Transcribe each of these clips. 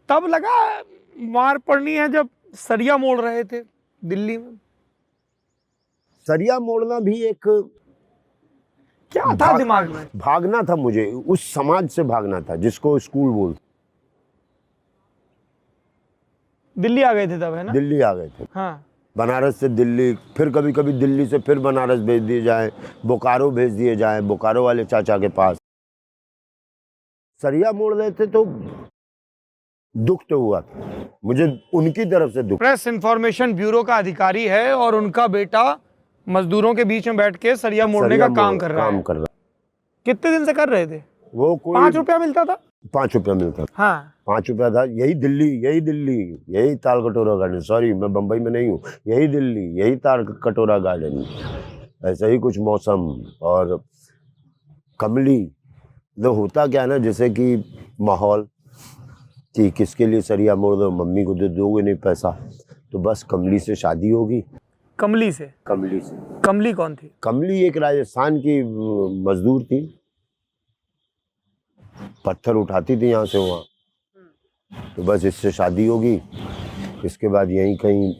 तब लगा मार पड़नी है जब सरिया मोड़ रहे थे दिल्ली में? सरिया मोड़ना भी एक क्या था दिमाग में? भागना था मुझे, उस समाज से भागना था जिसको स्कूल बोलते। दिल्ली आ गए थे तब, है ना? दिल्ली आ गए थे। हाँ। बनारस से दिल्ली, फिर कभी कभी दिल्ली से फिर बनारस भेज दिए जाए, बोकारो भेज दिए जाए, बोकारो वाले चाचा के पास। सरिया मोड़ रहे थे तो दुख तो हुआ था मुझे, उनकी तरफ से दुख। प्रेस इंफॉर्मेशन ब्यूरो का अधिकारी है और उनका बेटा मजदूरों के बीच में बैठ के सरिया मोड़ने का काम कर रहा है। कितने दिन से कर रहे थे? वो कोई 5 रुपया मिलता था। 5 रुपया मिलता था। हाँ 5 रुपया था। यही दिल्ली, यही ताल कटोरा गार्डन। सॉरी, मैं बम्बई में नहीं हूँ। यही दिल्ली, यही ताल कटोरा गार्डन। ऐसा ही कुछ मौसम। और कमली तो होता क्या ना, जैसे कि माहौल कि किसके लिए सरिया मोड़ दो, मम्मी को तो दोगे नहीं पैसा, तो बस कमली से शादी होगी। कमली से? कमली से। कमली कौन थी? कमली एक राजस्थान की मजदूर थी, पत्थर उठाती थी यहाँ से वहाँ। तो बस इससे शादी होगी, इसके बाद यहीं कहीं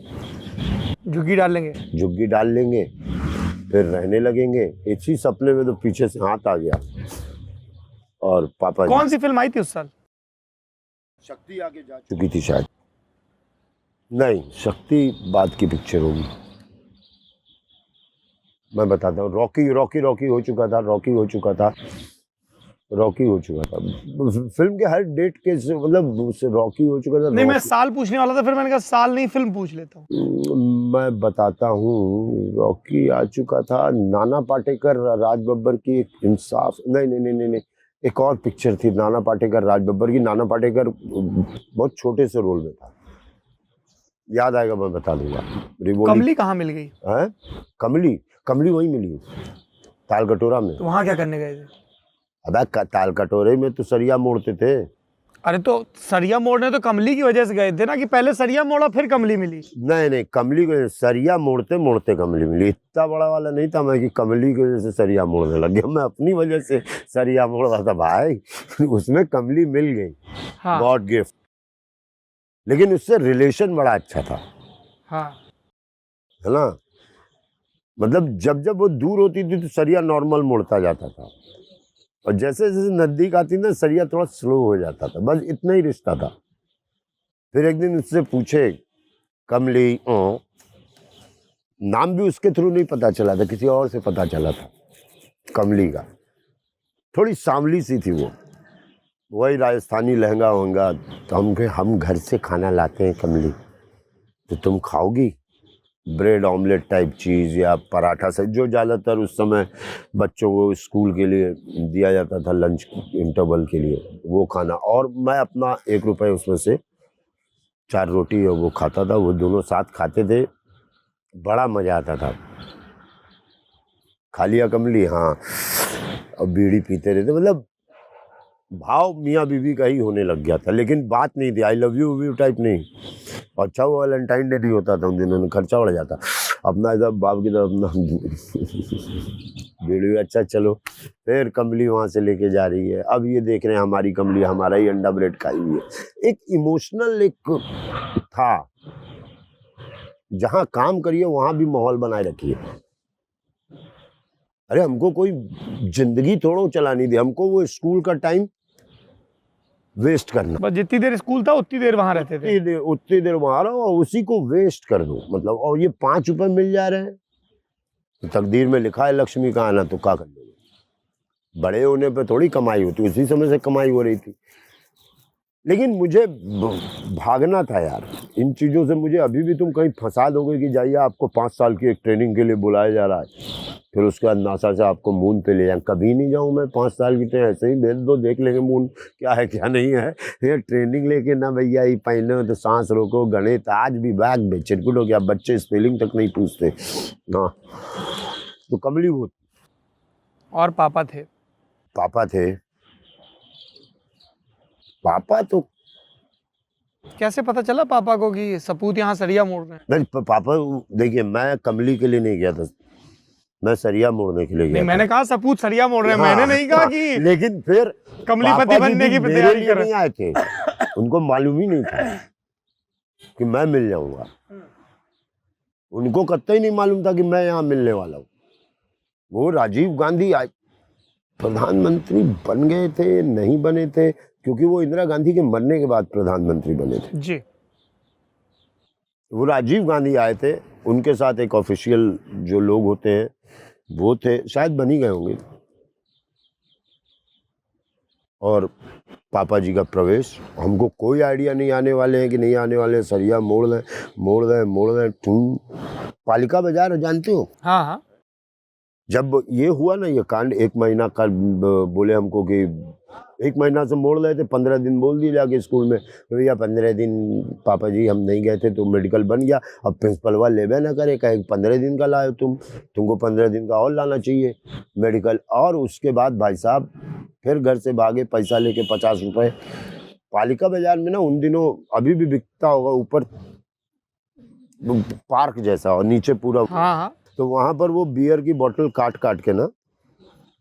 झुग्गी डाल लेंगे। झुग्गी डाल लेंगे, फिर रहने लगेंगे। इसी सपने में तो पीछे से हाथ आ गया और पापा। कौन सी फिल्म आई थी उस साल? शक्ति आगे जा चुकी थी शायद। नहीं, शक्ति बाद की पिक्चर होगी। मैं बताता हूँ। रॉकी हो चुका था। रॉकी हो चुका था। फिल्म के हर डेट के मतलब रॉकी हो चुका था। नहीं, मैं साल पूछने वाला था, फिर मैंने कहा साल नहीं फिल्म पूछ लेता हूँ। मैं बताता हूँ। रॉकी आ चुका था। नाना पाटेकर राज बब्बर की एक इंसाफ, नहीं, एक और पिक्चर थी नाना पाटेकर राज बब्बर की। नाना पाटेकर बहुत छोटे से रोल में था, याद आएगा मैं बता दूंगा। कमली कहाँ मिल गई? है कमली वही मिली, ताल कटोरा में। तो वहाँ क्या करने गए थे? अबे ताल कटोरे में तो सरिया मोड़ते थे। अरे तो सरिया मोड़ने तो कमली की वजह से गए थे ना, कि पहले सरिया मोड़ा फिर कमली मिली? नहीं, कमली को सरिया मोड़ते कमली मिली। इतना बड़ा वाला नहीं था मैं कि कमली की वजह से सरिया मोड़ने लग गया। मैं अपनी वजह से सरिया मोड़ रहा था भाई। उसमें कमली मिल गई, गॉड गिफ्ट। लेकिन उससे रिलेशन बड़ा अच्छा था। हाँ, है ना। मतलब जब वो दूर होती थी तो सरिया नॉर्मल मोड़ता जाता था, और जैसे जैसे नजदीक आती ना सरिया थोड़ा स्लो हो जाता था। बस इतना ही रिश्ता था। फिर एक दिन उससे पूछे, कमली नाम भी उसके थ्रू नहीं पता चला था, किसी और से पता चला था कमली का। थोड़ी सांवली सी थी वो, वही राजस्थानी लहंगा वहंगा। तो हम घर से खाना लाते हैं कमली, तो तुम खाओगी? ब्रेड ऑमलेट टाइप चीज़ या पराठा से, जो ज़्यादातर उस समय बच्चों को स्कूल के लिए दिया जाता था लंच इंटरवल के लिए, वो खाना। और मैं अपना 1 रुपये उसमें से 4 रोटी और वो खाता था। वो दोनों साथ खाते थे, बड़ा मज़ा आता था। खा लिया कमली, हाँ, और बीड़ी पीते रहते। मतलब भाव मियाँ बीवी का ही होने लग गया था, लेकिन बात नहीं थी आई लव यू टाइप नहीं। अच्छा वो वैलेंटाइन डे नहीं होता था उन दिनों में, खर्चा बढ़ जाता अपना इधर बाप की तरफ अपना। बीड़ी, अच्छा चलो। फिर कमली वहाँ से लेके जा रही है। अब ये देख रहे हैं हमारी कमली हमारा ही अंडा ब्रेड खाई हुई है। एक इमोशनल एक था, जहाँ काम करिए वहाँ भी माहौल बनाए रखिए। अरे हमको कोई जिंदगी थोड़ो चलानी थी, हमको वो स्कूल का टाइम वेस्ट करना। बस जितनी देर स्कूल था उतनी देर वहां रहते थे। उतनी देर वहां रहो और उसी को वेस्ट कर दो। मतलब और ये 5 रुपए मिल जा रहे हैं तो तकदीर में लिखा है लक्ष्मी का आना, तो क्या कर लोगे? बड़े होने पे थोड़ी कमाई होती, उसी समय से कमाई हो रही थी। लेकिन मुझे भागना था यार इन चीज़ों से। मुझे अभी भी तुम कहीं फंसा दोगे कि जाइए आपको 5 साल की एक ट्रेनिंग के लिए बुलाया जा रहा है, फिर उसके बाद नासा से आपको मून पे ले जाए, कभी नहीं जाऊँ मैं। 5 साल की ट्रेन ऐसे ही भेज दो, देख लेंगे मून क्या है क्या नहीं है। ये ट्रेनिंग लेके ना भैया ही पहले तो सांस रोको, गणित आज भी बैग में चिरकुट हो गया, बच्चे स्पेलिंग तक नहीं पूछते। हाँ, तो कमली वो। और पापा थे? पापा तो कैसे पता चला पापा को कि सपूत यहाँ सरिया मोड़ रहे हैं? नहीं, पापा देखिए मैं कमली के लिए नहीं गया था, मैं सरिया मोड़ने के लिए नहीं, गया मैंने कहा सपूत सरिया मोड़ रहे हैं, हाँ, मैंने नहीं कहा हाँ, कि लेकिन फिर कमलीपति पापा जी बनने भी की मेरे तैयारी लिए कर रहे नहीं आए थे, उनको मालूम ही नहीं था कि मैं मिल जाऊंगा, उनको कतई नहीं मालूम था कि मैं यहाँ मिलने वाला हूँ। वो राजीव गांधी आज प्रधानमंत्री बन गए थे, नहीं बने थे, क्योंकि वो इंदिरा गांधी के मरने के बाद प्रधानमंत्री बने थे जी। वो राजीव गांधी आए थे, उनके साथ एक ऑफिशियल जो लोग होते हैं वो थे, शायद बन ही गए होंगे। और पापा जी का प्रवेश, हमको कोई आइडिया नहीं आने वाले हैं कि नहीं आने वाले हैं, सरिया मोड़ दें मोड़ दें मोड़ दें। तुम पालिका बाजार जानते हो? हाँ हाँ। जब ये हुआ ना ये कांड, 1 महीना का बोले हमको कि 1 महीना से मोड़ रहे थे, 15 दिन बोल दिए जाके स्कूल में, भैया 15 दिन पापा जी हम नहीं गए थे तो मेडिकल बन गया। अब प्रिंसिपल लेबे ना करे, कहे 15 दिन का लाए तुमको 15 दिन का और लाना चाहिए मेडिकल। और उसके बाद भाई साहब फिर घर से भागे पैसा लेके 50 रुपए। पालिका बाजार में ना उन दिनों अभी भी बिकता होगा, ऊपर पार्क जैसा और नीचे पूरा, हाँ हाँ। तो वहां पर वो बियर की बोतल काट काट के ना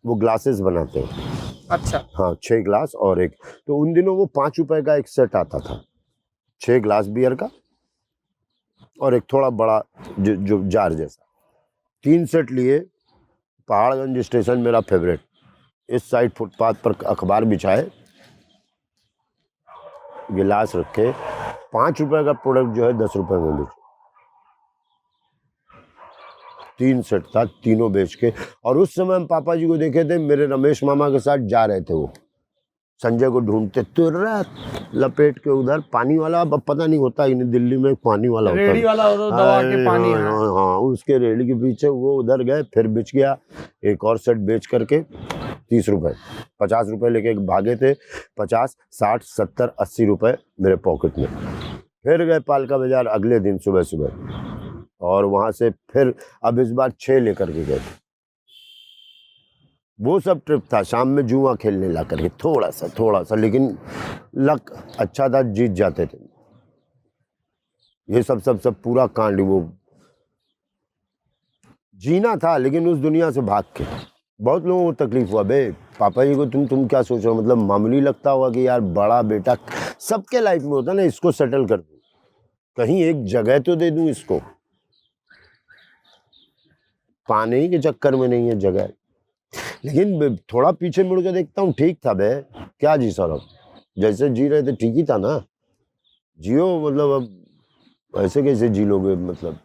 वो ग्लासेस बनाते हैं। अच्छा। हाँ 6 ग्लास और एक, तो उन दिनों वो 5 रुपए का एक सेट आता था, 6 ग्लास बियर का और एक थोड़ा बड़ा जो जार जैसा, 3 सेट लिए। पहाड़गंज स्टेशन मेरा फेवरेट, इस साइड फुटपाथ पर अखबार बिछाए, गिलास रखे, 5 रुपए का प्रोडक्ट जो है 10 रुपए में बेचे। 3 सेट था, तीनों बेच के। और उस समय हम पापा जी को देखे थे, मेरे रमेश मामा के साथ जा रहे थे, वो संजय को ढूंढते, तुरंत लपेट के उधर पानी वाला, अब पता नहीं होता ही नहीं, दिल्ली में पानी वाला होता है, रेडी वाला होता, दबा के पानी। हाँ, उसके रेडी के पीछे वो उधर गए, फिर बिच गया। एक और सेट बेच करके 30 रुपए, 50 रुपए लेके भागे थे, 50, 60, 70, 80 रुपए मेरे पॉकेट में। फिर गए पालिका बाजार अगले दिन सुबह सुबह, और वहां से फिर अब इस बार 6 लेकर के गए थे। वो सब ट्रिप था, शाम में जुआ खेलने ला करके थोड़ा सा, लेकिन लक अच्छा था, जीत जाते थे। ये सब पूरा कांड वो जीना था, लेकिन उस दुनिया से भाग के बहुत लोगों को तकलीफ हुआ। बे पापा जी को तुम क्या सोच रहे हो, मतलब मामूली लगता होगा कि यार बड़ा बेटा, सबके लाइफ में होता ना, इसको सेटल कर दूं, कहीं एक जगह तो दे दूं इसको, पाने के चक्कर में नहीं है जगह। लेकिन थोड़ा पीछे मुड़ के देखता हूँ, ठीक था बे, क्या जी सौरभ, जैसे जी रहे थे ठीक ही था ना, जियो, मतलब अब ऐसे कैसे जी लोगे, मतलब